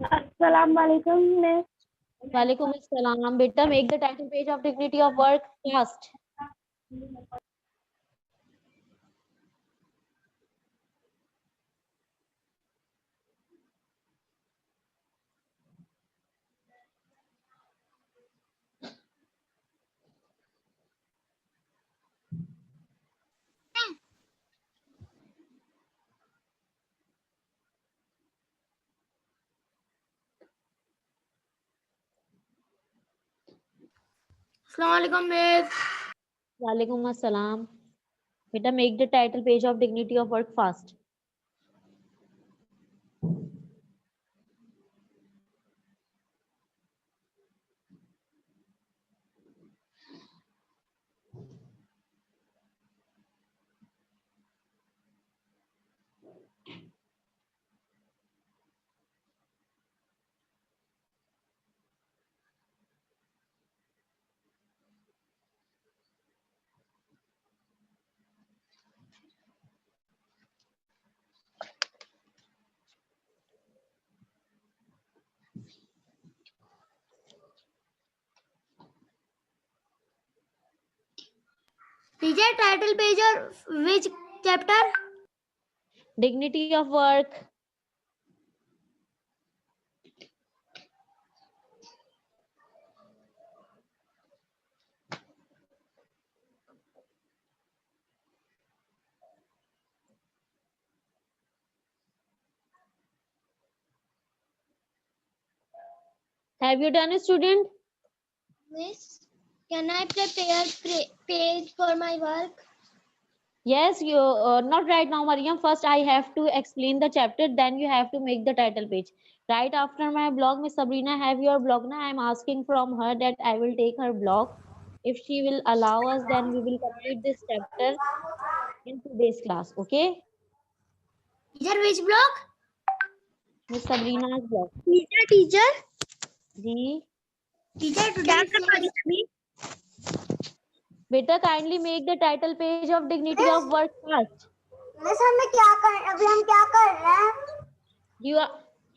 अस्सलाम वालेकुम मिस। वालेकुम अस्सलाम। बेटा make the title page of dignity of work fast. अस्सलाम वालेकुम मिस। वालेकुम अस्सलाम। बेटा make the title page of dignity of work fast. Teacher title page और which chapter? Dignity of work. Have you done, student? Miss, can I prepare page for my work? Yes, you not right now, Mariam. First, I have to explain the chapter. Then you have to make the title page. Right after my blog, Miss Sabrina have your blog. Now I am asking from her that I will take her blog. If she will allow us, then we will complete this chapter in today's class. Okay, Teacher, which block? Miss Sabrina's blog. Teacher. Ji Teacher, today बेटा kindly make the title page of dignity of work first. Miss हमें क्या कर अभी हम क्या कर रहे हैं? You are,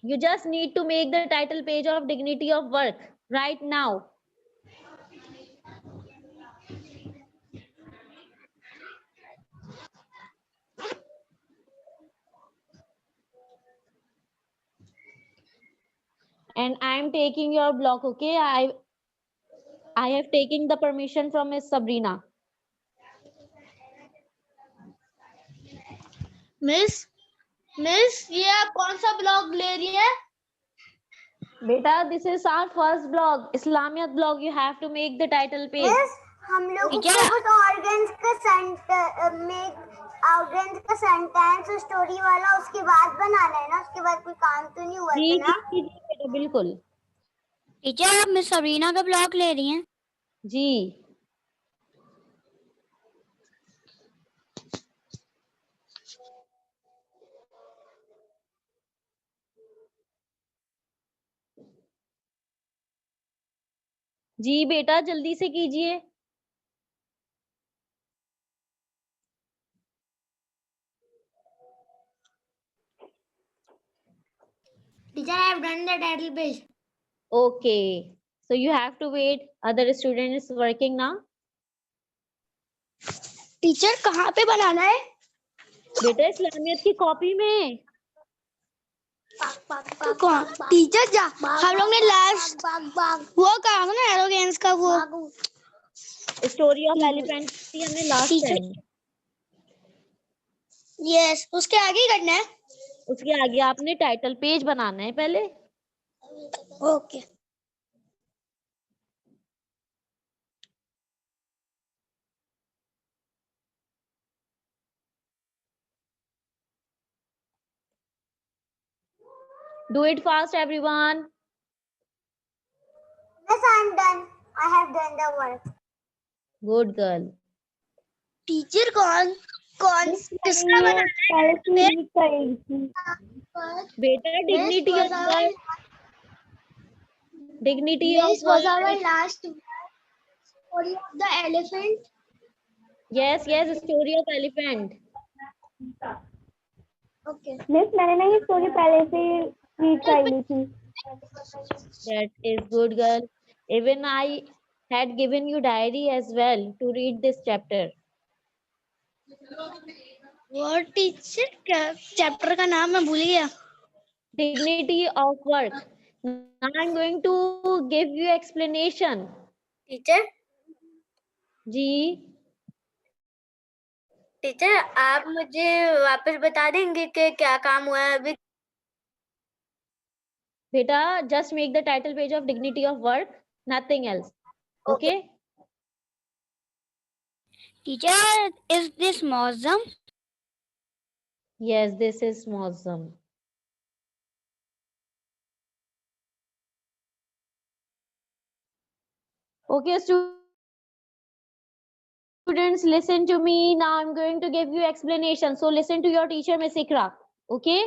you just need to make the title page of dignity of work right now. And I am taking your block. Okay, I have taken the permission from Miss Sabrina. Miss ये आप कौन सा blog ले रही है? बेटा this is our first blog, Islamiyat blog. You have to make the title page. Miss हम लोग को कुछ ऑर्गन्स का सेंटेंस स्टोरी वाला उसके बाद बनाना है ना, उसके बाद कोई काम तो नहीं हुआ जी था ना? जी जी बेटा बिल्कुल टीचर, आप मिस सबरीना का ब्लॉग ले रही हैं? जी जी बेटा जल्दी से कीजिए. Teacher, I have done the title page. Okay, so you have to wait. Other student is working now. Teacher कहाँ पे बनाना है? बेटा इस्लामियत की कॉपी में. टीचर हम लोग ने लास्ट वो कहा था ना एरोगेंस का वो स्टोरी ऑफ एलिफेंट की हमने लास्ट टाइम. यस, उसके आगे ही करना है. उसके आगे आपने टाइटल पेज बनाना है पहले. Okay. Do it fast, everyone. Yes, I am done. I have done the work. Good girl. Teacher कौन कौन किसका बनाना है? बेटा dignity of work. Dignity This of was our work. last story of the elephant. Yes yes story of elephant. Okay. Miss मैंने ना ये story पहले से रीड कर ली थी. That is good, girl. Even I had given you diary as well to read this chapter. वो teacher chapter का नाम मैं भूल गया. Dignity of work. Now I'm going to give you explanation. Teacher जी टीचर आप मुझे वापस बता देंगे कि क्या काम हुआ है अभी? बेटा, just make the title page of dignity of work, nothing else. Okay? Teacher, is this Mozam? Yes, this is Mozam. Okay, students, listen to me. Now I'm going to give you explanation. So listen to your teacher, Miss Ikra. Okay?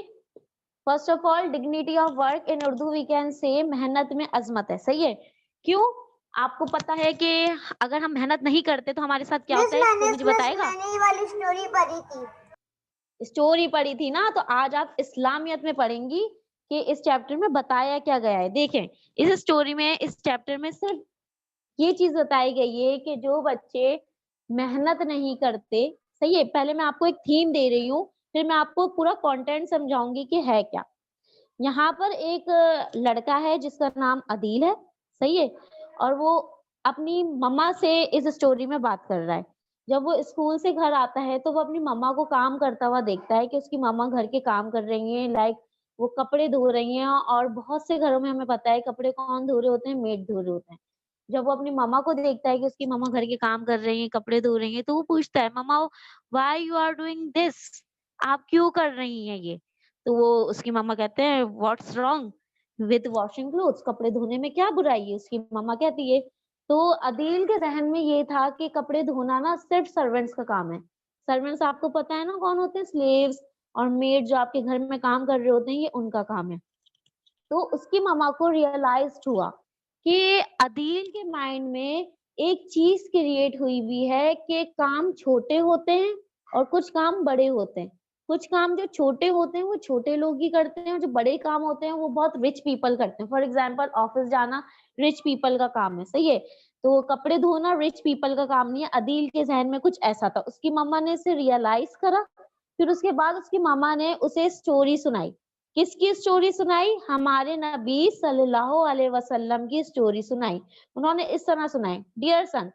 First of all, dignity of work in Urdu we can say मेहनत में अजमत है. सही है? क्यों? आपको पता है कि अगर हम मेहनत नहीं करते तो हमारे साथ क्या होता है? कोई मुझे बताएगा? मैंने ये वाली स्टोरी पढ़ी थी. स्टोरी पढ़ी थी ना, तो आज आप इस्लामियत में पढ़ेंगी कि इस चैप्टर में बताया क्या गया है. देखें, इस स्टोरी में, इस चैप्टर में सिर्फ ये चीज बताई गई है कि जो बच्चे मेहनत नहीं करते, सही है, पहले मैं आपको एक थीम दे रही हूँ, फिर मैं आपको पूरा कंटेंट समझाऊंगी कि है क्या. यहाँ पर एक लड़का है जिसका नाम अदील है, सही है, और वो अपनी मम्मा से इस स्टोरी में बात कर रहा है. जब वो स्कूल से घर आता है तो वो अपनी मम्मा को काम करता हुआ देखता है कि उसकी मम्मा घर के काम कर रही हैं, लाइक वो कपड़े धो रही हैं, और बहुत से घरों में हमें पता है कपड़े कौन धो रहे होते हैं, मेड धो रहे होते हैं. जब वो अपनी मम्मा को देखता है कि उसकी मम्मा घर के काम कर रही हैं, कपड़े धो रही हैं, तो वो पूछता है, मम्मा why you are doing this, आप क्यों कर रही हैं ये. तो वो उसकी मम्मा कहते हैं what's wrong with washing clothes, कपड़े धोने में क्या बुराई है. उसकी मम्मा कहती है. तो अदील के जहन में ये था कि कपड़े धोना ना सिर्फ सर्वेंट्स का काम है. सर्वेंट्स आपको पता है ना कौन होते हैं, स्लेव्स और मेड जो आपके घर में काम कर रहे होते हैं, ये उनका काम है. तो उसकी मम्मा को रियलाइज हुआ कि अदील के माइंड में एक चीज क्रिएट हुई भी है कि काम छोटे होते हैं और कुछ काम बड़े होते हैं. कुछ काम जो छोटे होते हैं वो छोटे लोग ही करते हैं, और जो बड़े काम होते हैं वो बहुत रिच पीपल करते हैं. फॉर एग्जाम्पल, ऑफिस जाना रिच पीपल का काम है, सही है, तो कपड़े धोना रिच पीपल का काम नहीं है. अदील के जहन में कुछ ऐसा था. उसकी मम्मा ने इसे रियलाइज करा. फिर उसके बाद उसकी मम्मा ने उसे स्टोरी सुनाई. किसकी स्टोरी सुनाई? हमारे नबी सल्लल्लाहु अलैहि वसल्लम की स्टोरी सुनाई. उन्होंने इस तरह सुनाई, dear son,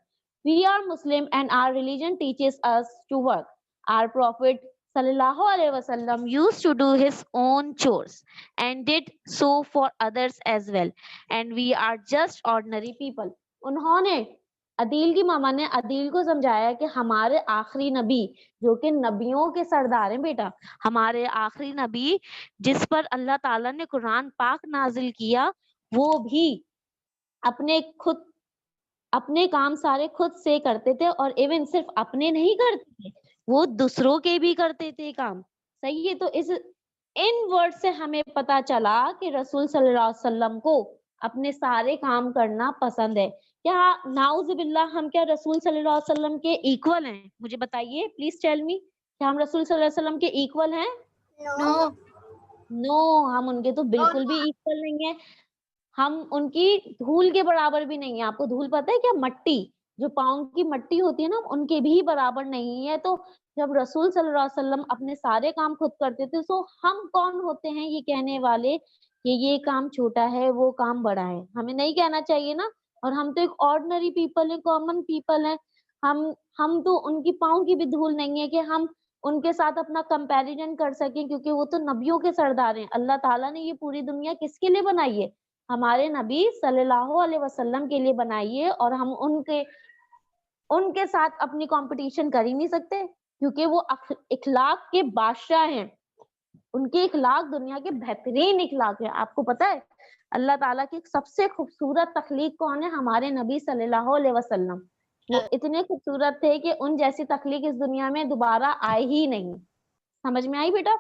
we are Muslim and our religion teaches us to work. Our prophet sallallahu alaihi wasallam used to do his own chores and did so for others as well, and we are just ordinary people. उन्होंने, अदील की मामा ने अदील को समझाया कि हमारे आखिरी नबी, जो कि नबियों के सरदार हैं बेटा, हमारे आखिरी नबी जिस पर अल्लाह ताला ने कुरान पाक नाजिल किया, वो भी अपने काम सारे खुद से करते थे, और इवन सिर्फ अपने नहीं करते थे, वो दूसरों के भी करते थे काम. सही है. तो इन वर्ड से हमें पता चला कि रसूल सल्लल्लाहु अलैहि वसल्लम को अपने सारे काम करना पसंद है. क्या नाउजुबिल्लाह हम क्या रसूल सल्लल्लाहु अलैहि वसल्लम के इक्वल हैं? मुझे बताइए, प्लीज टेल मी, क्या हम रसूल सल्लल्लाहु अलैहि वसल्लम के इक्वल हैं? नो नो, हम उनके तो बिल्कुल भी इक्वल नहीं है. हम उनकी धूल के बराबर भी नहीं है. आपको धूल पता है क्या? मट्टी, जो पाँव की मट्टी होती है ना, उनके भी बराबर नहीं है. तो जब रसूल सल्लल्लाहु अलैहि वसल्लम अपने सारे काम खुद करते थे, तो हम कौन होते हैं ये कहने वाले कि ये काम छोटा है, वो काम बड़ा है? हमें नहीं कहना चाहिए ना. और हम तो एक ऑर्डिनरी पीपल है, कॉमन पीपल है. हम तो उनकी पाँव की भी धूल नहीं है कि हम उनके साथ अपना कंपैरिजन कर सकें, क्योंकि वो तो नबियों के सरदार हैं. अल्लाह ताला ने ये पूरी दुनिया किसके लिए बनाई है? हमारे नबी सल्लल्लाहु अलैहि वसल्लम के लिए बनाई है. और हम उनके साथ अपनी कंपटीशन कर ही नहीं सकते, क्योंकि वो इखलाक के बादशाह हैं. उनके इखलाक दुनिया के बेहतरीन इखलाक है. आपको पता है अल्लाह ताला की सबसे खूबसूरत तख्लीक कौन है? हमारे नबी सल्लल्लाहु अलैहि वसल्लम. वो इतने खूबसूरत थे कि उन जैसी तख्लीक इस दुनिया में दोबारा आई ही नहीं. समझ में आई बेटा?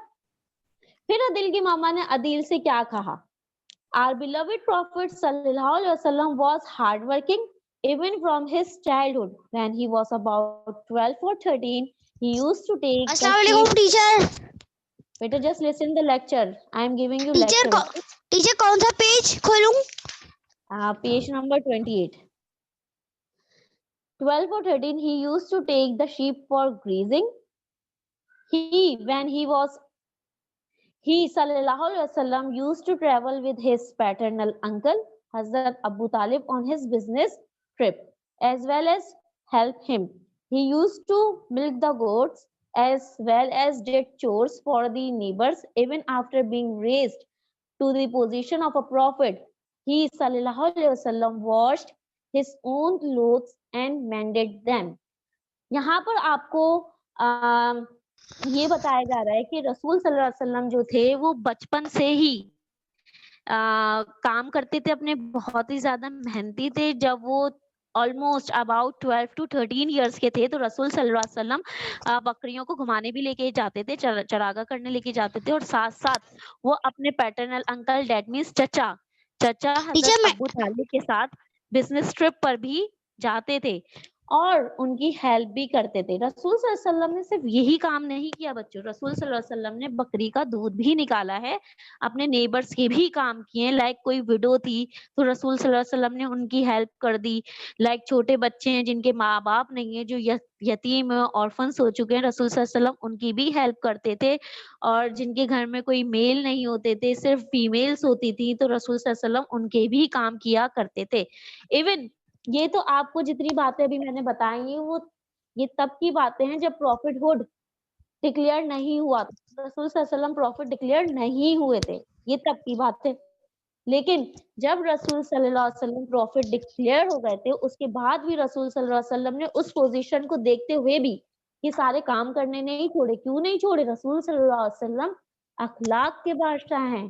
फिर अदील की मामा ने अदील से क्या कहा? Our beloved Prophet sallallahu alaihi wasallam was hardworking even from his childhood. When he was about 12 or 13, he used to take the अस्सलाम वालेकुम teacher. Better just listen the lecture. I am giving you teacher lecture. Teacher कौन सा page खोलूं? Page number 28. 12 or 13, he used to take the sheep for grazing. He sallallahu alaihi wasallam used to travel with his paternal uncle Hazrat Abu Talib on his business trip as well as help him. He used to milk the goats as well as did chores for the neighbors even after being raised to the position of a prophet. He sallallahu alaihi wasallam washed his own clothes and mended them. यहाँ पर आपको ये बताया जा रहा है कि रसूल सल्लल्लाहु अलैहि वसल्लम जो थे वो बचपन से ही काम करते थे, अपने बहुत ही ज्यादा मेहनती थे। जब वो ऑलमोस्ट अबाउट 12 to 13 इयर्स के थे तो रसूल सल्लल्लाहु अलैहि वसल्लम बकरियों को घुमाने भी लेके जाते थे, चरागा करने लेके जाते थे, और साथ साथ वो अपने पैटर्नल अंकल डेट मीन्स चचा हजरत अबू तालिब के साथ बिजनेस ट्रिप पर भी जाते थे और उनकी हेल्प भी करते थे। रसूल सल्लल्लाहु अलैहि वसल्लम ने सिर्फ यही काम नहीं किया बच्चों, रसूल सल्लल्लाहु अलैहि वसल्लम ने बकरी का दूध भी निकाला है, अपने नेबर्स के भी काम किए। लाइक कोई विडो थी तो रसूल सल्लल्लाहु अलैहि वसल्लम ने उनकी हेल्प कर दी। लाइक छोटे बच्चे हैं जिनके माँ बाप नहीं है, जो यतीम ऑर्फन्स हो चुके हैं, रसूल सल्लल्लाहु अलैहि वसल्लम उनकी भी हेल्प करते थे। और जिनके घर में कोई मेल नहीं होते थे, सिर्फ फीमेल्स होती थी, तो रसूल सल्लल्लाहु अलैहि वसल्लम उनके भी काम किया करते थे। इवन ये तो आपको जितनी बातें अभी मैंने बताई है वो ये तब की बातें हैं जब प्रॉफिटहुड डिक्लेयर नहीं हुआ, रसूल सल्लल्लाहु अलैहि वसल्लम प्रॉफिट डिक्लेयर नहीं हुए थे, ये तब की बातें। लेकिन जब रसूल सल्लल्लाहु अलैहि वसल्लम प्रॉफिट डिक्लेयर हो गए थे, उसके बाद भी रसूल सल्लल्लाहु अलैहि वसल्लम ने उस पोजीशन को देखते हुए भी ये सारे काम करने नहीं छोड़े। क्यों नहीं छोड़े? रसूल सल्लल्लाहु अलैहि वसल्लम अखलाक के बादशाह हैं,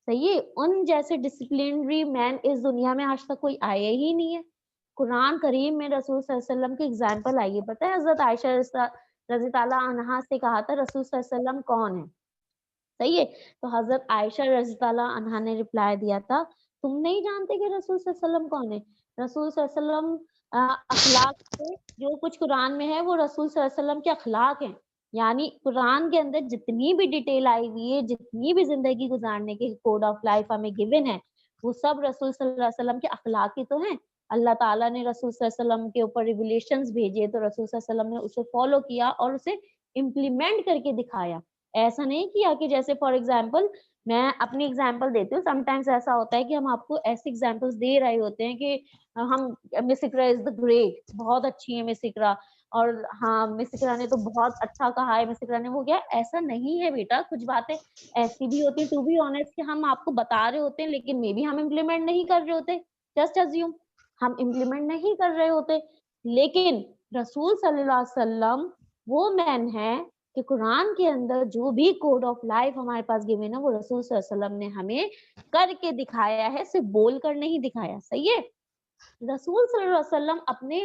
सही है। उन जैसे डिसिप्लिनरी मैन इस दुनिया में आज तक कोई आया ही नहीं है। कुरान करीम में रसूल सल्लल्लाहु अलैहि वसल्लम की एग्जाम्पल आई है, पता है हजरत आयशा रज़ी ताला अन्हा से कहा था रसूल सल्लल्लाहु अलैहि वसल्लम कौन है, सही है। तो हजरत आयशा रज़ी ताला अन्हा ने रिप्लाई दिया था, तुम नहीं जानते कि रसूल सल्लल्लाहु अलैहि वसल्लम कौन है? रसूल सल्लल्लाहु अलैहि वसल्लम अखलाक से जो कुछ कुरान में है वो रसूल सल्लल्लाहु अलैहि वसल्लम के अखलाक हैं। यानी कुरान के अंदर जितनी भी डिटेल आई हुई है, जितनी भी जिंदगी गुजारने के कोड ऑफ लाइफ हमें गिवन है, वो सब रसूल सल्लल्लाहु अलैहि वसल्लम के अखलाक ही तो हैं। अल्लाह ताला ने रसूल सल्लल्लाहु अलैहि वसल्लम के ऊपर रिविलेशंस भेजे तो रसूल सल्लल्लाहु अलैहि वसल्लम ने उसे फॉलो किया और उसे इम्प्लीमेंट करके दिखाया। ऐसा नहीं किया कि जैसे फॉर एग्जांपल मैं अपनी एग्जांपल देती हूँ, समटाइम्स ऐसा होता है कि हम आपको ऐसे एग्जांपल्स दे रहे होते हैं कि हम miss Iqra is the great, बहुत अच्छी है मिस इकरा, और हाँ मिस इकरा ने तो बहुत अच्छा कहा है, मिस इकरा ने वो किया। ऐसा नहीं है बेटा, कुछ बातें ऐसी भी होती है टू बी ऑनेस्ट कि हम आपको बता रहे होते हैं लेकिन मे बी हम इम्प्लीमेंट नहीं कर रहे होते। जस्ट अज्यूम हम इम्प्लीमेंट नहीं कर रहे होते, लेकिन रसूल सल्लल्लाहु अलैहि वसल्लम वो मैन है कि कुरान के अंदर जो भी कोड ऑफ लाइफ हमारे पास गिवन है वो रसूल सल्लल्लाहु अलैहि वसल्लम ने हमें करके दिखाया है, सिर्फ बोल कर नहीं दिखाया, सही है। रसूल सल्लल्लाहु अलैहि वसल्लम अपने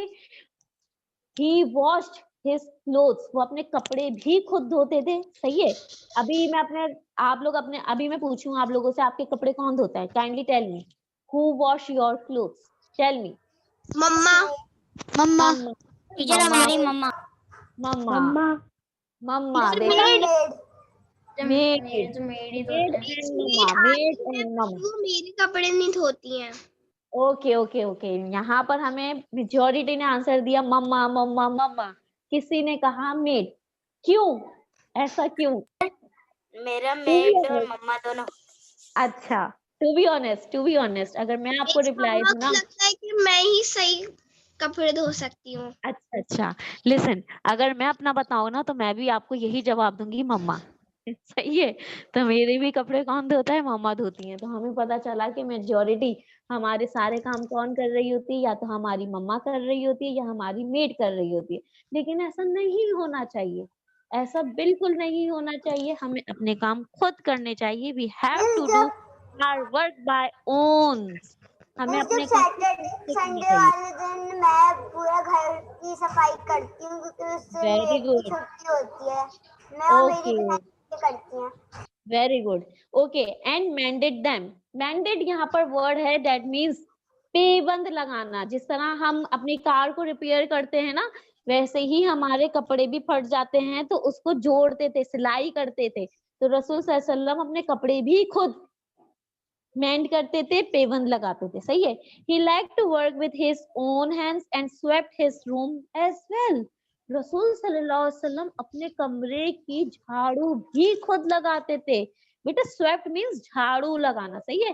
ही वॉश्ड हिज क्लोथ्स, वो अपने कपड़े भी खुद धोते थे, सही है। अभी मैं पूछूं आप लोगों से, आपके कपड़े कौन धोता है? Kindly tell me who wash your clothes, tell me. Mamma. Mamma teacher हमारी मम्मा। मम्मा मम्मा वो मेरे कपड़े नहीं धोती हैं। ओके यहाँ पर हमें मेजॉरिटी ने आंसर दिया मम्मा मम्मा मम्मा, किसी ने कहा मेड। क्यों, ऐसा क्यों? मेरा मेड और मम्मा दोनों। अच्छा, टू बी ऑनेस्ट अगर मैं आपको रिप्लाई दूं ना, लगता है कि मैं ही सही कपड़े धो सकती हूँ। अच्छा लिसन, अगर मैं अपना बताऊं ना तो मैं भी आपको यही जवाब दूंगी, मम्मा। सही है, तो मेरे भी कपड़े कौन धोता है? मम्मा धोती हैं। तो हमें पता चला कि मेजॉरिटी हमारे सारे काम कौन कर रही होती है, या तो हमारी मम्मा कर रही होती है या हमारी मेड कर रही होती है। लेकिन ऐसा नहीं होना चाहिए, ऐसा बिल्कुल नहीं होना चाहिए। हमें अपने काम खुद करने चाहिए। We have to do our work by own. हमें अपने संडे वाले दिन मैं पूरा घर की सफाई करती हूँ क्योंकि उससे मेरी छुट्टी होती है। मैं और मेरी बहन करती हैं। Very good, okay. And mended them, mended यहाँ पर वर्ड है दैट मीन्स पेबंद लगाना। जिस तरह हम अपनी कार को रिपेयर करते हैं ना, वैसे ही हमारे कपड़े भी फट जाते हैं तो उसको जोड़ते थे, सिलाई करते थे। तो रसूल सल्लल्लाहु अलैहि वसल्लम अपने कपड़े भी खुद मेंड करते थे, पेवंद लगाते थे, सही है। He liked to work with his own hands and swept his room as well. रसूल सल्लल्लाहु अलैहि वसल्लम अपने कमरे की झाड़ू भी खुद लगाते थे। बेटा स्वेप्ट मींस झाड़ू लगाना, सही है।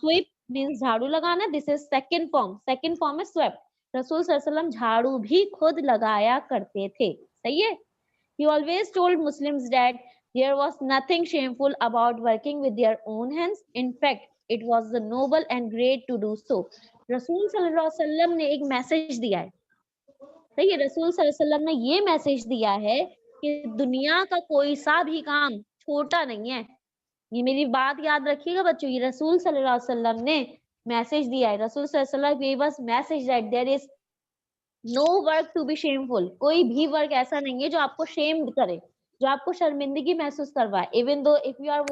स्वीप मींस झाड़ू लगाना, दिस इज सेकंड फॉर्म है स्वेप्ट। रसूल सल्लल्लाहु अलैहि वसल्लम झाड़ू भी खुद लगाया करते थे, सही है। He always told Muslims that there was nothing shameful about working with their own hands. In fact, it was the noble and great to do so. रसूल सल्लल्लाहु अलैहि वसल्लम ने एक मैसेज दिया है, सही है। रसूल सल्लल्लाहु अलैहि वसल्लम ने ये मैसेज दिया है कि दुनिया का कोई सा भी काम छोटा नहीं है। ये मेरी बात याद रखिएगा बच्चों, ये रसूल सल्लल्लाहु अलैहि वसल्लम ने मैसेज दिया है। रसूल सल्लल्लाहु अलैहि वसल्लम gave us message that there is no work to be shameful. कोई भी वर्क ऐसा नहीं है जो आपको शेम्ड करे, जो आपको शर्मिंदगी महसूस करवाए। Even though if you are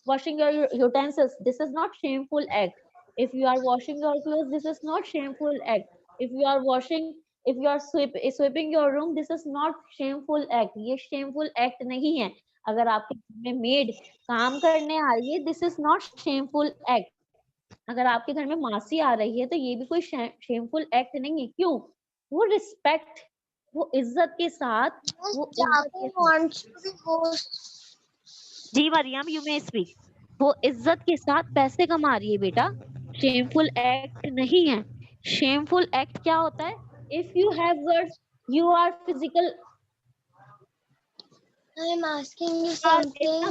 washing your utensils, this is not shameful act. If you are washing your clothes, this is not shameful act. If you are sweeping your room, this is not shameful act. ये shameful act नहीं है। अगर आपके घर में made काम करने आ रही है, this is not shameful act. अगर आपके घर में मासी आ रही है तो ये भी कोई शेमफुल एक्ट नहीं है। क्यों? वो रिस्पेक्ट, वो इज्जत के साथ, जी मरियम यू मे स्पीक, वो इज्जत के साथ पैसे कमा रही है बेटा, शेमफुल एक्ट नहीं है। शेमफुल एक्ट क्या होता है? If you have words, you are physical, I am asking you something.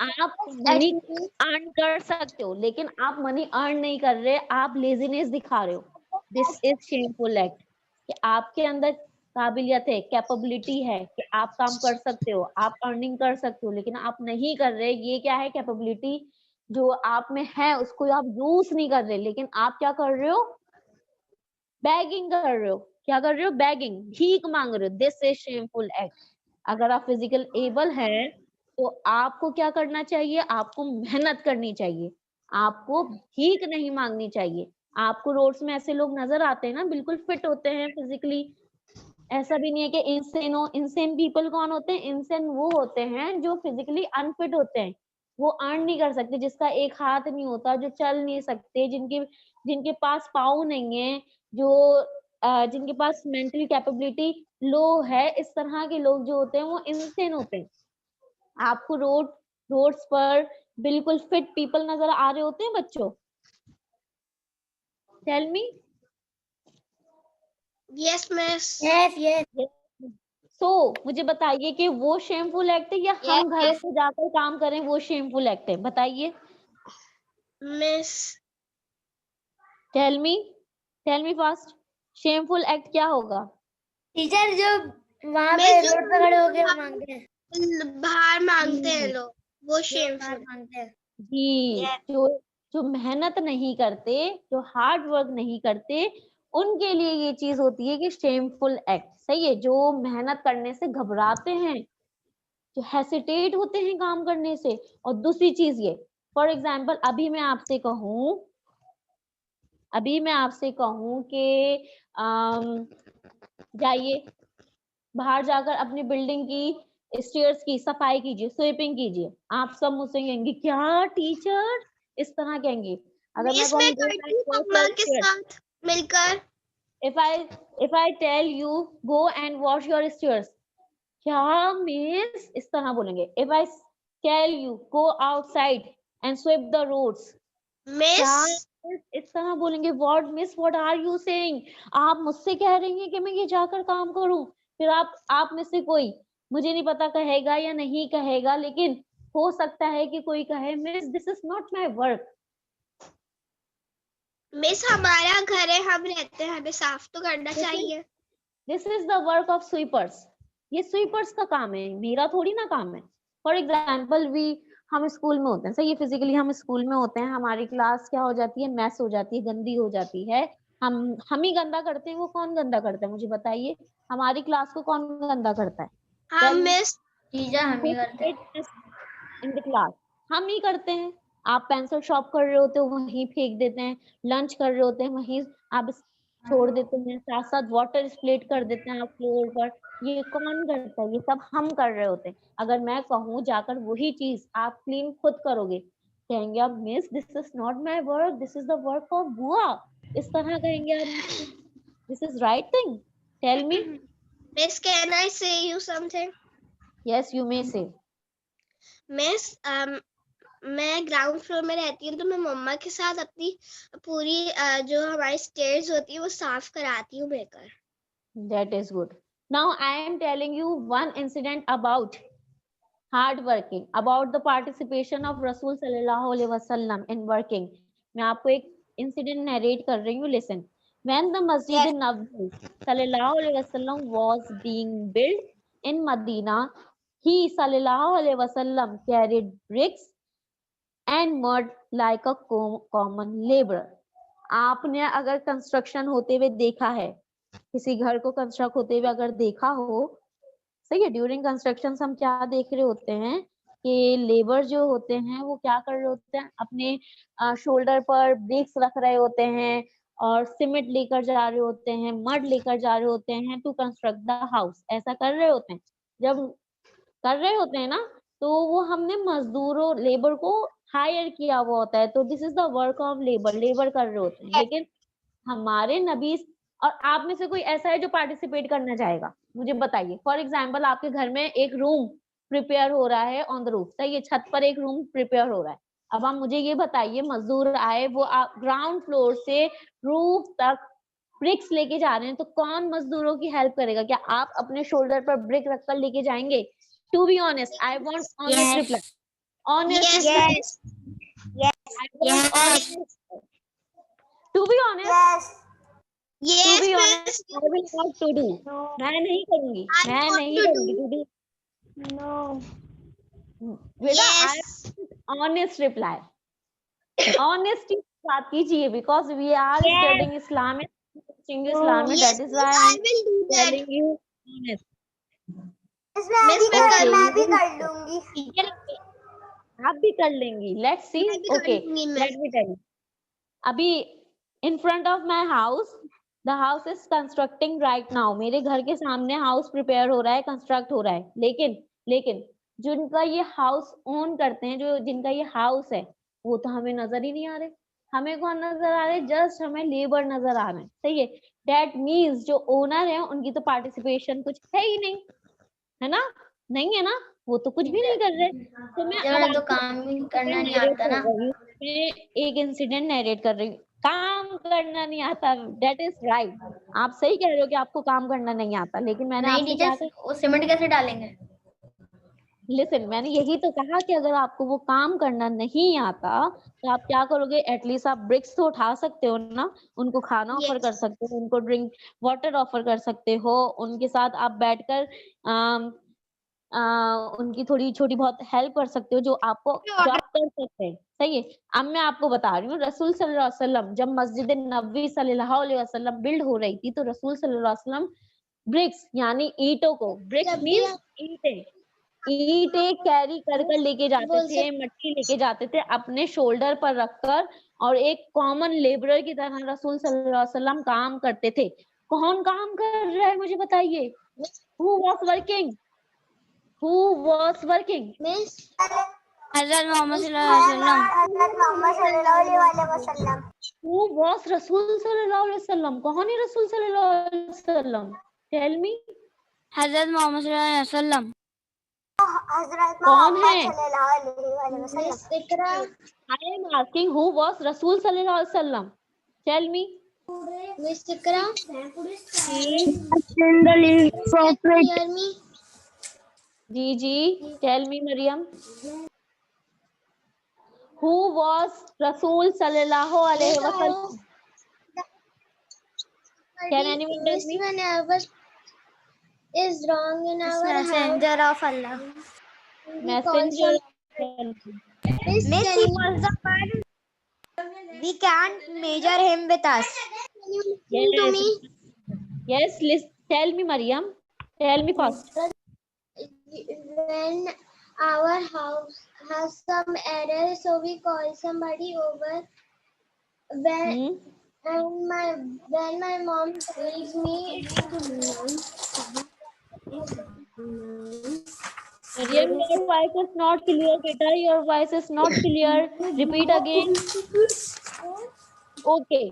आप मनी अर्न कर सकते हो, लेकिन आप मनी अर्न नहीं कर रहे, आप लेजीनेस दिखा रहे हो। This is shameful act. कि आपके अंदर काबिलियत है, कैपेबिलिटी है कि आप काम कर सकते हो, आप अर्निंग कर सकते हो, लेकिन आप नहीं कर रहे। ये क्या है? कैपेबिलिटी जो आप में है उसको आप यूज नहीं कर रहे, लेकिन आप क्या कर रहे हो? बैगिंग कर रहे हो। क्या कर रहे हो? बैगिंग, भीख मांग रहे हो। This is shameful act. अगर आप फिजिकल एबल हैं तो आपको क्या करना चाहिए? आपको मेहनत करनी चाहिए, आपको भीख नहीं मांगनी चाहिए। आपको रोड्स में ऐसे लोग नजर आते हैं ना, बिल्कुल फिट होते हैं फिजिकली, ऐसा भी नहीं है कि इंसेन पीपल कौन होते हैं? इंसेन वो होते हैं जो फिजिकली अनफिट होते हैं, वो अर्न नहीं कर सकते, जिसका एक हाथ नहीं होता, जो चल नहीं सकते, जिनके पास पाँव नहीं है, जिनके पास मेंटल कैपेबिलिटी लो है। इस तरह के लोग जो होते हैं वो इंसेन होते हैं। आपको रोड्स पर बिल्कुल फिट पीपल नजर आ रहे होते हैं बच्चों? Tell me. Yes, miss. Yes. So मुझे बताइए कि वो शेमफुल एक्ट है या हम घरों पे जाकर काम करें वो शेमफुल एक्ट है? बताइए Miss. Tell me fast. Shameful act क्या होगा? टीचर जो वहाँ पे रोड पे खड़े होके मांगते हैं, बाहर मांगते हैं लोग, वो शेमफुल मांगते हैं जी। जो मेहनत नहीं करते, जो हार्ड वर्क नहीं करते, उनके लिए ये चीज होती है कि शेमफुल एक्ट, सही है। जो मेहनत करने से घबराते हैं, जो हेसिटेट होते हैं काम करने से। और दूसरी चीज ये, फॉर एग्जाम्पल अभी मैं आपसे कहूँ कि जाइए बाहर जाकर अपनी बिल्डिंग की स्टेयर्स की सफाई कीजिए, स्वीपिंग कीजिए। आप सब मुझसे कहेंगे क्या टीचर, इस तरह कहेंगे। अगर मैं मम्मा के साथ मिलकर, if I tell you go and wash your stairs, क्या मीन्स इस तरह बोलेंगे। if I tell you go outside and sweep the roads, miss इस तरह बोलेंगे। What miss, what are you saying? आप मुझसे कह रही हैं कि मैं ये जाकर काम करूं। फिर आप में से कोई, मुझे नहीं पता कहेगा या नहीं कहेगा, लेकिन हो सकता है कि कोई कहे miss this is not my work. Miss हमारा घर है, हम रहते हैं, हमें साफ तो करना चाहिए। This is the work of sweepers. ये स्वीपर्स का काम है, मेरा थोड़ी ना काम है। फॉर एग्जाम्पल हम स्कूल में होते हैं, सही है, फिजिकली हम स्कूल में होते हैं, हमारी क्लास क्या हो जाती है? मैस हो जाती है, गंदी हो जाती है। हम ही गंदा करते हैं, वो कौन गंदा करता है? मुझे बताइए, हमारी क्लास को कौन गंदा करता है? हम मिस टीचर हम ही करते हैं इन द क्लास, हम ही करते हैं। आप पेंसिल शॉर्प कर रहे होते हो वहीं फेंक देते हैं, लंच कर रहे होते हैं वहीं आप छोड़ देते हैं, साथ साथ वाटर स्प्लेट कर देते हैं आप फ्लोर पर। ये कौन करता है? ये सब हम कर रहे होते हैं। अगर मैं कहूँ जाकर वही चीज आप क्लीन खुद करोगे, कहेंगे आप miss this is not my work, this is the work of बुआ, इस तरह कहेंगे आप। This is right thing, tell me. Miss, can I say you something? Yes you may say. Miss, मैं ग्राउंड फ्लोर में रहती हूँ, तो मैं मम्मा के साथ अपनी पूरी जो हमारी स्टेयर्स होती है वो साफ कराती हूँ मिलकर। That is good. Now I am telling you one incident about hard working, about the participation of Rasul sallallahu alaihi wasallam in working. मैं आपको एक incident narrate कर रही हूँ. Listen. When the Masjid Nabawi sallallahu alaihi wasallam was being built in Medina, he sallallahu alaihi wasallam carried bricks and mud like a common laborer. आपने अगर construction होते हुए देखा है, किसी घर को कंस्ट्रक्ट होते हुए अगर देखा हो, सही है, ड्यूरिंग कंस्ट्रक्शन हम क्या देख रहे होते हैं कि लेबर जो होते हैं वो क्या कर रहे होते हैं, अपने शोल्डर पर ब्रिक्स रख रहे होते हैं और सीमेंट लेकर जा रहे होते हैं, मड लेकर जा रहे होते हैं टू कंस्ट्रक्ट द हाउस। ऐसा कर रहे होते हैं। जब कर रहे होते हैं ना, तो वो हमने मजदूरों लेबर को हायर किया हुआ होता है, तो this is the work of labour, labour कर रहे होते हैं। लेकिन हमारे नबी, और आप में से कोई ऐसा है जो पार्टिसिपेट करना चाहेगा, मुझे बताइए। फॉर एग्जाम्पल, आपके घर में एक रूम प्रिपेयर हो रहा है ऑन द रूफ, सही है, छत पर एक रूम प्रिपेयर हो रहा है। अब आप मुझे ये बताइए, मजदूर आए, वो आप ग्राउंड फ्लोर से रूफ तक ब्रिक्स लेके जा रहे हैं, तो कौन मजदूरों की हेल्प करेगा? क्या आप अपने शोल्डर पर ब्रिक रखकर लेके जाएंगे? To be honest, I want honest reply. Honest reply. To be honest, Yes, to be honest, Miss. I will not to do. मैं नहीं करूंगी, I मैं want नहीं to करूंगी do. to do. No. बेटा, Yes. I honest reply. Honest बात कीजिए, because we are studying Islam, teaching Islam, Yes, that is Miss, why I I'm will do that. telling you honest. इसमें Miss, मैं मैं भी कर लूंगी। ठीक है, आप भी कर लेंगी। Let's see. मैं भी कर Okay, लूंगी, Miss. let me tell you. अभी in front of my house, the house is constructing right now. मेरे घर के सामने हाउस प्रिपेयर हो रहा है, कंस्ट्रक्ट हो रहा है। लेकिन जिनका ये हाउस ओन करते हैं, जो जिनका ये हाउस है, वो तो हमें नजर ही नहीं आ रहे। हमें कौन नजर आ रहे? जस्ट हमें लेबर नजर आ रहे हैं, सही है। दैट मीन्स जो ओनर है उनकी तो पार्टिसिपेशन कुछ है ही नहीं, है ना? नहीं है ना, वो तो कुछ भी नहीं कर रहे। तो मैं अब तो आपको काम भी करना नहीं narrate आता कर ना। रही हूँ। मैं एक इंसिडेंट नरेट कर रही हूँ। काम करना नहीं आता, दैट इज राइट। आप सही कह रहे हो कि आपको काम करना नहीं आता, लेकिन मैंने नहीं आपसे क्या टीचर, वो सीमेंट कैसे डालेंगे? लिसन, मैंने यही तो कहा कि अगर आपको वो काम करना नहीं आता तो आप क्या करोगे? एटलीस्ट आप ब्रिक्स तो उठा सकते हो ना, उनको खाना ऑफर कर सकते हो, उनको ड्रिंक वाटर ऑफर कर सकते हो, उनके साथ आप बैठकर उनकी थोड़ी छोटी बहुत हेल्प कर सकते हो, जो आप कर सकते हैं, सही है। अब मैं आपको बता रही हूँ, रसूल सल्लल्लाहु अलैहि वसल्लम जब मस्जिद नबवी सल्लल्लाहु अलैहि वसल्लम बिल्ड हो रही थी, तो रसूल सल्लल्लाहु अलैहि वसल्लम ब्रिक्स यानी ईंटों को, ब्रिक्स मींस ईंटें कैरी कर लेके जाते थे, मट्टी लेके जाते थे अपने शोल्डर पर रखकर, और एक कॉमन लेबरर की तरह रसूल सल्लल्लाहु अलैहि वसल्लम काम करते थे। कौन काम कर रहा है मुझे बताइए? Who was working? Who was working? Miss, हज़रत मोहम्मद सल्लल्लाहु अलैहि वसल्लम। Who was Rasul sallallahu alaihi wasallam? कौन है रसूल सल्लल्लाहु अलैहि वसल्लम? Tell me. हज़रत मोहम्मद सल्लल्लाहु अलैहि वसल्लम। हज़रत कौन है? सल्लल्लाहु अलैहि वसल्लम। Miss Ikra. I am asking who was Rasul sallallahu alaihi wasallam? Tell me. Miss Ikra. prophet Hear me. Ji, tell me Maryam. Who was Rasul sallallahu alaihi wasallam? Can anyone tell Miss, me? whenever is wrong in our house, messenger of Allah। we call Messenger. some. Miss, he was the one we can't measure him with us। Can you listen to me? Yes, listen. Tell me Maryam. Tell me first. When our house has some error, so we call somebody over. When my mom tells me Maryam, your voice is not clear, beta. Your voice is not clear. Repeat again. Okay.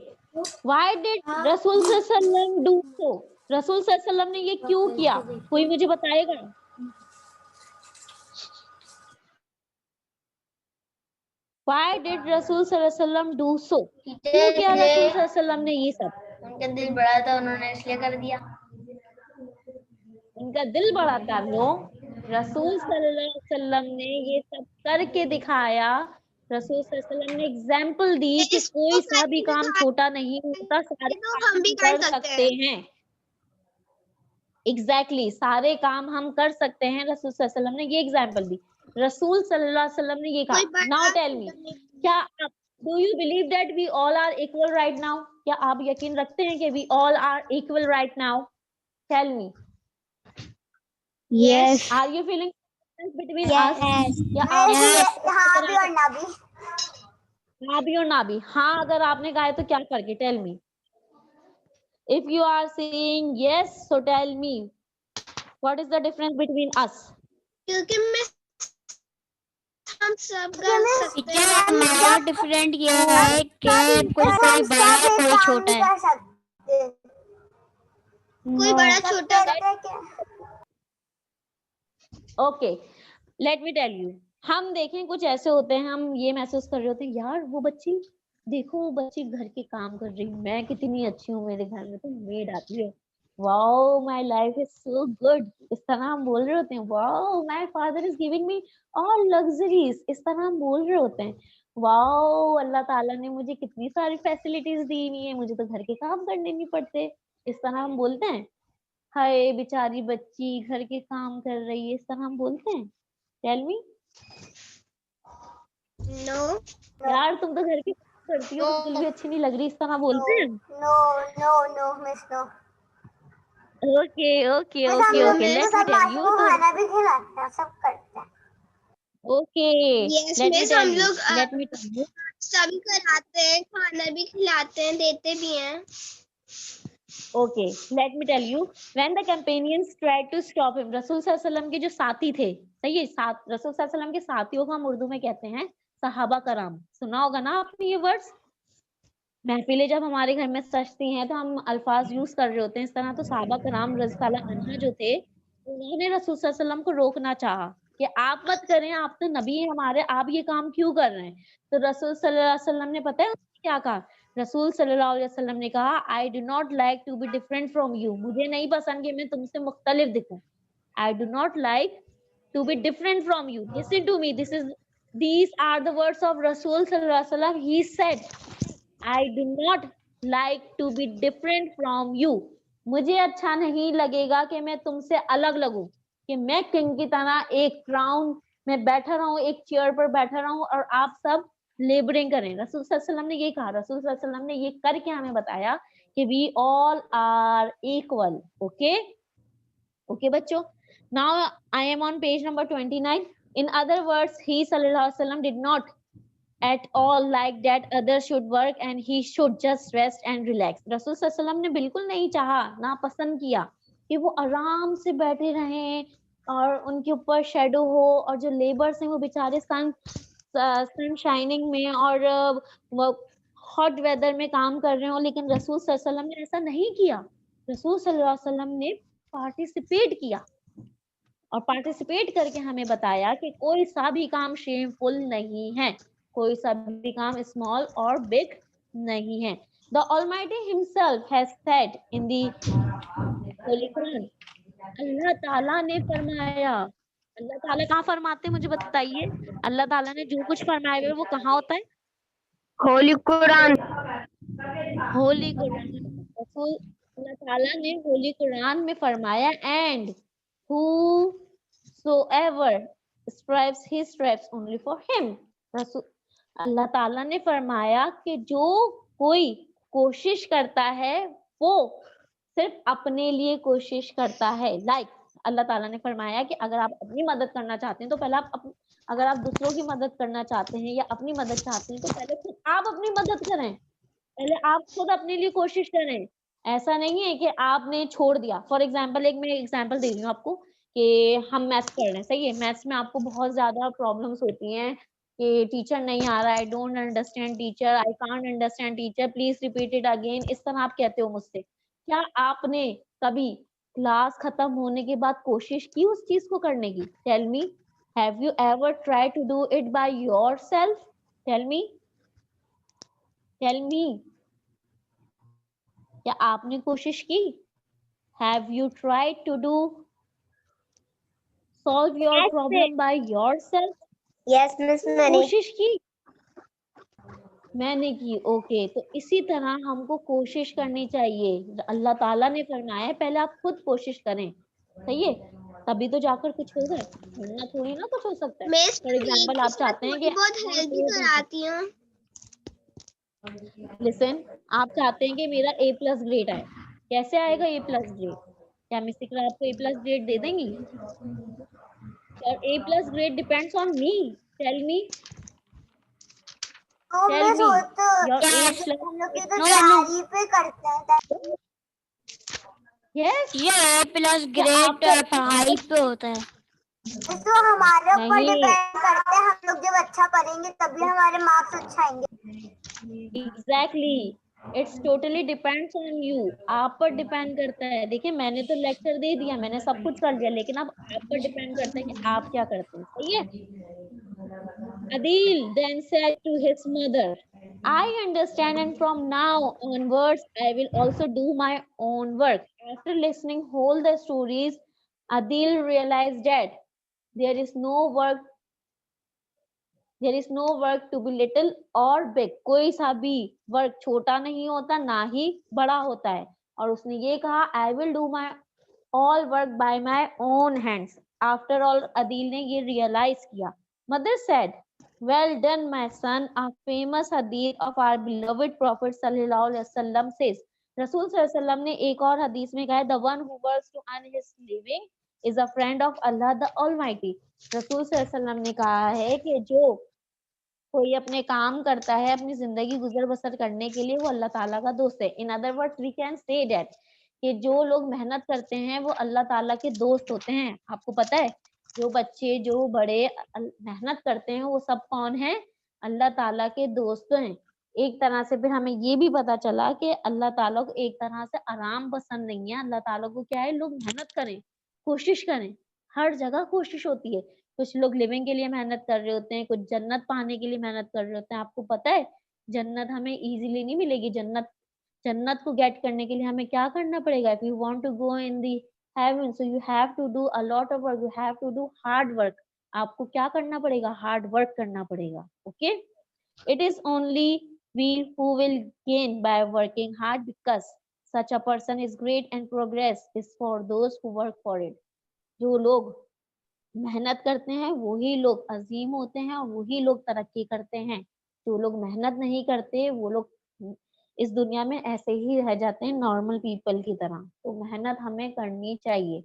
Why did Rasul सल्लल्लाहु do so? रसूल सल्लल्लाहु ने ये क्यों किया? कोई मुझे बताएगा? Why did Rasul सल्लल्लाहु do so? क्यों किया रसूल सल्लल्लाहु ने ये सब? उनका दिल बड़ा था, उन्होंने इसलिए कर दिया। उनका दिल बड़ा था। नो, रसूल सल्लल्लाहु अलैहि वसल्लम ने ये सब करके दिखाया। रसूल सल्लल्लाहु अलैहि वसल्लम ने एग्जाम्पल दी कि कोई सा भी काम छोटा नहीं होता, सारे तो काम हम भी कर सकते हैं। एग्जैक्टली, सारे काम हम कर सकते हैं। रसूल सल्लल्लाहु अलैहि वसल्लम ने ये एग्जाम्पल दी। रसूल सल्लल्लाहु अलैहि वसल्लम ने ये कहा। नाउ टेल मी, क्या आप do you believe that we all are equal right now? क्या आप यकीन रखते हैं कि we all are equal right now? Tell me. Yes. Are you feeling difference between Yes. us? या हाँ आप भी और ना भी। हाँ भी और ना भी? हाँ अगर आपने कहा है तो क्या फर्क है? Tell me. If you are saying yes, so tell me what is the difference between us? क्योंकि मैं हम सब कर सकते हैं। मेरा डिफरेंट ये है कि कोई बड़ा है, कोई छोटा है। कोई बड़ा छोटा okay, let me tell you. हम देखें कुछ ऐसे होते हैं, हम ये महसूस कर रहे होते हैं, यार वो बच्ची देखो, वो बच्ची घर के काम कर रही है, मैं कितनी अच्छी हूँ, मेरे घर में तो मेड आती है, wow my life is so good, इस तरह हम बोल रहे होते हैं। Wow my father is giving me all luxuries, इस तरह हम बोल रहे होते हैं। वाओ अल्लाह ताला ने मुझे कितनी सारी फैसिलिटीज दी हुई है, मुझे तो घर के काम करने नहीं पड़ते, इस तरह हम बोलते हैं। हाय बेचारी बच्ची घर के काम कर रही है, इस तरह हम बोलते हैं। Tell me. नो यार तुम तो घर के काम करती हो, बिल्कुल भी अच्छी नहीं लग रही, इस तरह बोलते हैं। No no no miss no. Okay okay okay okay, let me tell you. खाना भी खिलाते हैं, सब करते हैं। Okay yes let me miss, tell हम यू, लोग लेट मी टेल यू। सभी कराते हैं, खाना भी खिलाते हैं, देते भी हैं। Okay let me tell you, when the companions tried to stop him, रसूल सल्लल्लाहु अलैहि वसल्लम के जो साथी थे, सही है, रसूल सल्लल्लाहु अलैहि वसल्लम के साथियों को हम उर्दू में कहते हैं सहाबा कराम। सुना होगा ना आपने ये वर्ड्स? महफिलें जब हमारे घर में सजती हैं तो हम अल्फाज यूज कर रहे होते हैं इस तरह। तो सहाबा कराम रज़ी अल्लाह अन्हा जो थे, उन्होंने रसूल सल्लल्लाहु अलैहि वसल्लम को रोकना चाहा कि आप मत करें, आप तो नबी हैं हमारे, आप ये काम क्यों कर रहे हैं? तो रसूल सल्लल्लाहु अलैहि वसल्लम ने पता है उन्होंने क्या कहा? रसूल सल्लल्लाहु अलैहि वसल्लम ने कहा, I do not like to be different from you, मुझे नहीं पसंद कि मैं तुमसे मुख्तलिफ दिखूं। I do not like to be different from you, listen to me, these are the words of Rasul sallallahu alaihi wasallam. He said, I do not like to be different from you. मुझे अच्छा नहीं लगेगा कि मैं तुमसे अलग लगूं, कि मैं किंग की तरह एक क्राउन में बैठा रहूं, एक चेयर पर बैठा रहूं और आप सब लेबरिंग करें। रसूल सल्लल्लाहु अलैहि वसल्लम ने ये कहा, रसूल सल्लल्लाहु अलैहि वसल्लम ने ये करके हमें बताया कि we all are equal. Okay okay बच्चों, now I am on page number 29. In other words, he sallallahu alaihi wasallam did not at all like that others should work and he should just rest and relax. रसूल सल्लल्लाहु अलैहि वसल्लम ने बिल्कुल नहीं चाहा, ना पसंद किया कि वो आराम से बैठे रहें और उनके ऊपर शेडो हो, और जो लेबर्स हैं वो बेचारे सन शाइनिंग में और हॉट वेदर में काम कर रहे हो, लेकिन रसूल सल्लल्लाहु अलैहि वसल्लम ने ऐसा नहीं किया। रसूल सल्लल्लाहु अलैहि वसल्लम ने पार्टिसिपेट किया और पार्टिसिपेट करके हमें बताया कि कोई सा भी काम शेमफुल नहीं है, कोई सा भी काम स्मॉल और बिग नहीं है। The Almighty Himself has said in the Holy Quran, अल्लाह ताला ने फरमाया, अल्लाह ताला कहाँ फरमाते हैं मुझे बताइए? अल्लाह ताला ने जो कुछ फरमाया हुआ है वो कहाँ होता है? होली कुरान। होली कुरान। रसूल अल्लाह ताला ने होली कुरान में फरमाया, and whosoever strives he strives only for him. रसूल अल्लाह ताला ने फरमाया कि जो कोई कोशिश करता है वो सिर्फ अपने लिए कोशिश करता है। अल्लाह ताला ने फरमाया कि अगर आप अपनी मदद करना चाहते हैं तो पहले अगर आप दूसरों की मदद करना चाहते हैं या अपनी मदद चाहते हैं तो पहले खुद आप अपनी मदद करें, पहले आप खुद अपने लिए कोशिश करें। ऐसा नहीं है कि आपने छोड़ दिया। फॉर एग्जाम्पल, मैं एग्जाम्पल दे रही हूँ आपको कि हम मैथ्स पढ़ रहे हैं, सही है। मैथ्स में आपको बहुत ज्यादा प्रॉब्लम्स होती हैं कि टीचर नहीं आ रहा, I don't understand teacher, I can't understand teacher, please repeat it again, इस तरह आप कहते हो मुझसे। क्या आपने कभी क्लास खत्म होने के बाद कोशिश की उस चीज को करने की? Tell me, have you ever try to do it by yourself? Tell me, tell me, क्या आपने कोशिश की? Have you tried to do solve your Yes, problem by yourself? Yes miss मैंने कोशिश की? मैंने की, ओके। तो इसी तरह हमको कोशिश करनी चाहिए। अल्लाह ताला ने फरमाया है पहले आप खुद कोशिश करें, सही है, तभी तो जाकर कुछ होगा, वरना थोड़ी ना कुछ हो सकता है। मिस फॉर एग्जांपल आप चाहते हैं कि थोड़ी बहुत हेल्प भी कराती हूँ। लिसन, आप चाहते हैं कि मेरा A+ ग्रेड आए, कैसे आएगा A+ ग्रेड? क्या मिस इकरा आपको A+ ग्रेड दे देंगी? और A+ grade depends on me, tell me, तो टेल मिस मी, वो तो योर हम A+ लोग की तो नो तैयारी पे करते हैं। यस, ये A+ क्या ग्रेड आपका पढ़ाई पे होता है। तो हमारे ऊपर नहीं, डिपेंड करते हैं, हम लोग जब अच्छा करेंगे तभी हमारे मार्क्स अच्छा आएंगे। Exactly, it's totally depends on you, आप पर डिपेंड करता है। देखिए मैंने तो लेक्चर दे दिया, मैंने सब कुछ कर दिया, लेकिन अब आप पर डिपेंड करता है कि आप क्या करते हैं, सही है। Adil then said to his mother, I understand, and from now onwards I will also do my own work. After listening whole the stories, Adil realized that there is no work to be little or big. कोई सा भी work छोटा नहीं होता ना ही बड़ा होता है। और उसने ये कहा, I will do my all work by my own hands. After all, Adil ने ये realize किया। Mother said, well done, my son. A famous hadith of our beloved Prophet sallallahu alaihi wasallam says, रसूल सल्लल्लाहु अलैहि वसल्लम ने एक और हदीस में कहा है, the one who works to earn his living is a friend of Allah the Almighty. रसूल सल्लल्लाहु अलैहि वसल्लम ने कहा है कि जो कोई अपने काम करता है अपनी जिंदगी गुजर बसर करने के लिए, वो अल्लाह ताला का दोस्त है। In other words we can say that कि जो लोग मेहनत करते हैं वो अल्लाह ताला के दोस्त होते हैं। आपको पता है जो बच्चे जो बड़े मेहनत करते हैं वो सब कौन है? अल्लाह ताला के दोस्त हैं। एक तरह से फिर हमें ये भी पता चला कि अल्लाह ताला को एक तरह से आराम पसंद नहीं है। अल्लाह ताला को क्या है, लोग मेहनत करें, कोशिश करें, हर जगह कोशिश होती है। कुछ लोग लिविंग के लिए मेहनत कर रहे होते हैं, कुछ जन्नत पाने के लिए मेहनत कर रहे होते हैं। आपको पता है जन्नत हमें इजीली नहीं मिलेगी। जन्नत जन्नत को गेट करने के लिए हमें क्या करना पड़ेगा? If you want to go in the heaven, so you have to do a lot of work, you have to do hard work. आपको क्या करना पड़ेगा? हार्ड वर्क करना पड़ेगा। Okay, it is only we who will gain by working hard, because such a person is great and progress is for those who work for it. जो लोग मेहनत करते हैं वही लोग अजीम होते हैं और वही लोग तरक्की करते हैं। जो लोग मेहनत नहीं करते वो लोग इस दुनिया में ऐसे ही रह जाते हैं, नॉर्मल पीपल की तरह। तो मेहनत हमें करनी चाहिए।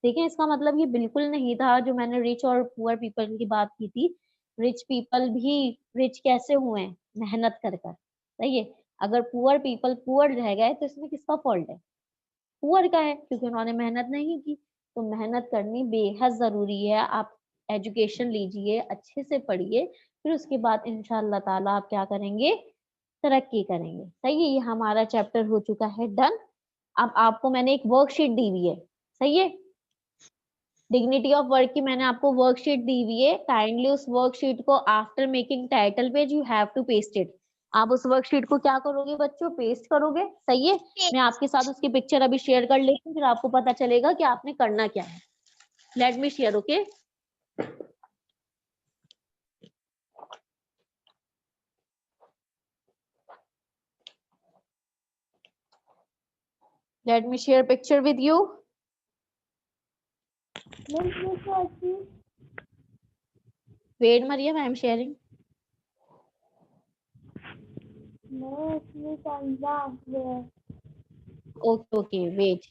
देखिए इसका मतलब ये बिल्कुल नहीं था जो मैंने रिच और पुअर पीपल की बात की थी। रिच पीपल भी रिच कैसे हुए? मेहनत कर कर, सही है। अगर पुअर पीपल पुअर रह गए तो इसमें किसका फॉल्ट है? पुअर का है, क्योंकि उन्होंने मेहनत नहीं की। तो मेहनत करनी बेहद जरूरी है। आप एजुकेशन लीजिए, अच्छे से पढ़िए, फिर उसके बाद इंशाअल्लाह ताला आप क्या करेंगे? तरक्की करेंगे। सही है, ये हमारा चैप्टर हो चुका है डन। अब आपको मैंने एक वर्कशीट दी हुई है, सही है, डिग्निटी ऑफ वर्क की मैंने आपको वर्कशीट दी हुई है। काइंडली उस वर्कशीट को after making title page you have to paste it. आप उस वर्कशीट को क्या करोगे बच्चों? पेस्ट करोगे, सही है। मैं आपके साथ उसकी पिक्चर अभी शेयर कर लेती हूँ, फिर आपको पता चलेगा कि आपने करना क्या है। Let me share, okay. Let me share picture with you. Wait Maryam, I am sharing. Okay okay, wait.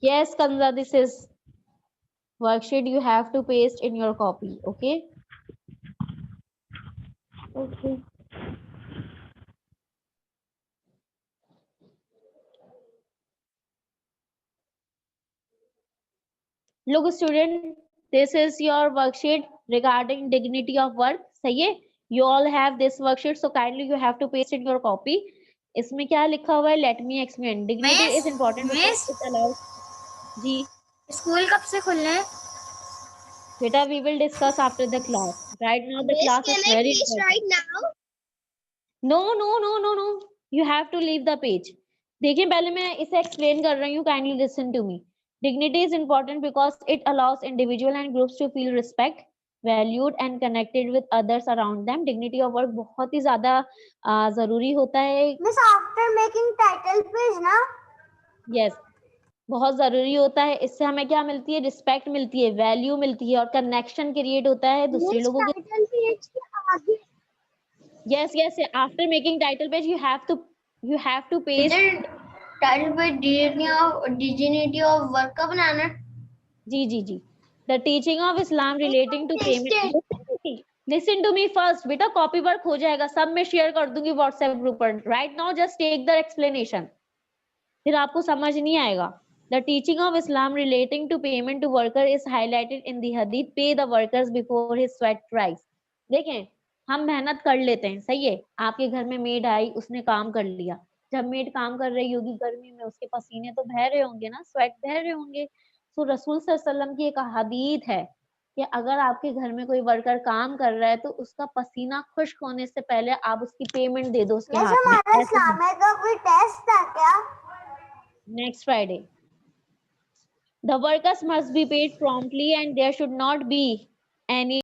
Yes, Kanza, this is worksheet you have to paste in your copy, okay? Okay. Look student, this is your worksheet regarding dignity of work. सही है? You all have this worksheet, so kindly you have to paste in your copy. इसमें क्या लिखा हुआ है? Let me explain. Dignity is important because it allows. जी school कब से खुलने हैं? बेटा, we will discuss after the class. Right now the Miss, class can is I very please important. write now? No. You have to leave the page. देखिए पहले मैं इसे explain कर रही हूँ. Kindly listen to me. Dignity is important because it allows individual and groups to feel respect, valued and connected with others around them. Dignity of work बहुत ही ज़्यादा ज़रूरी होता है. Miss after making title page ना? Yes, बहुत ज़रूरी होता है. इससे हमें क्या मिलती है? Respect मिलती है, value मिलती है और connection create होता है दूसरे लोगों के. टाइटल पेज के आगे Yes. After making title page, you have to paste. Title page dignity of work का बनाना है. जी. The teaching of Islam relating to payment. Listen to me first. बेटा कॉपी वर्क हो जाएगा, सब मैं शेयर कर दूंगी व्हाट्सएप ग्रुप पर. Right now just take the explanation. फिर आपको समझ नहीं आएगा. The teaching of Islam relating to payment to worker is highlighted in the hadith. Pay the workers before his sweat rise. देखें, हम मेहनत कर लेते हैं, सही है. आपके घर में मेड आई, उसने काम कर लिया. जब मेड काम कर रही होगी गर्मी में, उसके पसीने तो बह रहे होंगे ना, स्वेट बह रहे होंगे. तो रसूल सल्लल्लाहु अलैहि वसल्लम की एक हदीस है कि अगर आपके घर में कोई वर्कर काम कर रहा है तो उसका पसीना खुश्क होने से पहले आप उसकी पेमेंट दे दो उसके हाथ में. हमारा इस्लाम में तो कोई टेस्ट था क्या? Next Friday. The workers must be paid promptly and there should not be any